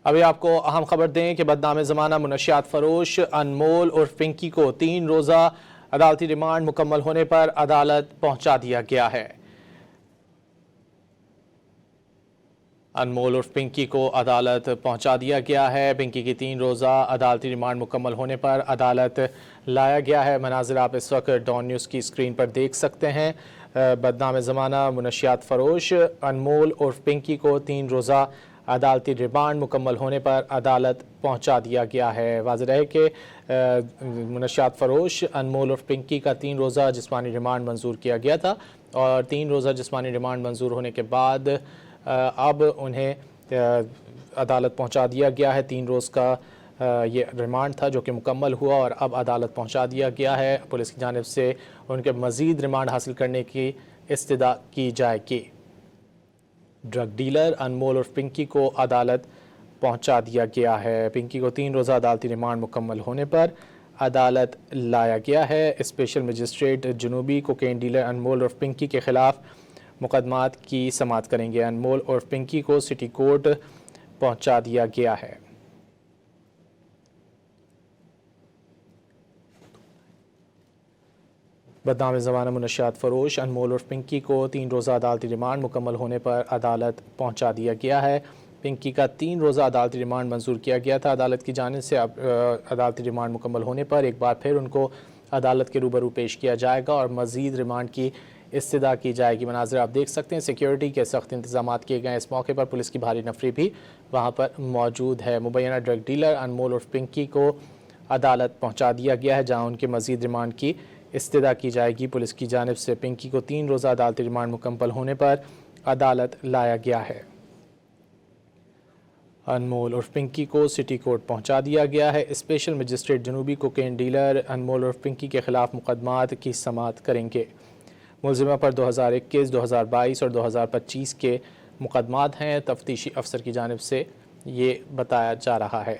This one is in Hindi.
अभी आपको अहम खबर दें कि बदनाम ज़माना मुनशियात फरोश अनमोल और पिंकी को 3 रोज़ा अदालती रिमांड मुकम्मल होने पर अदालत पहुंचा दिया गया है। अनमोल और पिंकी को अदालत पहुंचा दिया गया है। पिंकी की 3 रोज़ा अदालती रिमांड मुकम्मल होने पर अदालत लाया गया है। मनाजिर आप इस वक्त डॉन न्यूज़ की स्क्रीन पर देख सकते हैं। बदनाम ज़माना मुनशियात फरोश अनमोल और पिंकी को 3 रोज़ा अदालती रिमांड मुकम्मल होने पर अदालत पहुंचा दिया गया है। वाज़ेह रहे कि मुनशियात फरोश अनमोल और पिंकी का 3 रोज़ा जिस्मानी रिमांड मंजूर किया गया था और 3 रोज़ा जिस्मानी रिमांड मंजूर होने के बाद अब उन्हें अदालत पहुंचा दिया गया है। 3 रोज़ का ये रिमांड था जो कि मुकम्मल हुआ और अब अदालत पहुंचा दिया गया है। पुलिस की जानिब से उनके मज़ीद रिमांड हासिल करने की इस्तदा की जाएगी। ड्रग डीलर अनमोल और पिंकी को अदालत पहुंचा दिया गया है। पिंकी को 3 रोज़ा अदालती रिमांड मुकम्मल होने पर अदालत लाया गया है। स्पेशल मजिस्ट्रेट जनूबी कोकेन डीलर अनमोल और पिंकी के ख़िलाफ़ मुकदमात की समाअत करेंगे। अनमोल और पिंकी को सिटी कोर्ट पहुंचा दिया गया है। बदनाम ज़माना मुनशियात फरोश अनमोल और पिंकी को 3 रोज़ा अदालती रिमांड मुकम्मल होने पर अदालत पहुंचा दिया गया है। पिंकी का 3 रोज़ा अदालती रिमांड मंजूर किया गया था अदालत की जानिब से। अब अदालती रिमांड मुकम्मल होने पर एक बार फिर उनको अदालत के रूबरू पेश किया जाएगा और मज़ीद रिमांड की इस्तदा की जाएगी। मनाज़िर आप देख सकते हैं, सिक्योरिटी के सख्त इंतजाम किए गए। इस मौके पर पुलिस की भारी नफरी भी वहाँ पर मौजूद है। मुबैना ड्रग डीलर अनमोल और पिंकी को अदालत पहुँचा दिया गया है जहाँ उनके मज़ीद रिमांड की इस्तदा की जाएगी। पुलिस की जानिब से पिंकी को 3 रोज़ा अदालती रिमांड मुकम्मल होने पर अदालत लाया गया है। अनमोल और पिंकी को सिटी कोर्ट पहुंचा दिया गया है। स्पेशल मजिस्ट्रेट जनूबी कोकेन डीलर अनमोल और पिंकी के ख़िलाफ़ मुकदमात की समाअत करेंगे। मुलज़िमा पर 2021, 2022 और 2025 के मुकदमात हैं। तफ्तीशी अफसर की जानिब से ये बताया जा रहा है।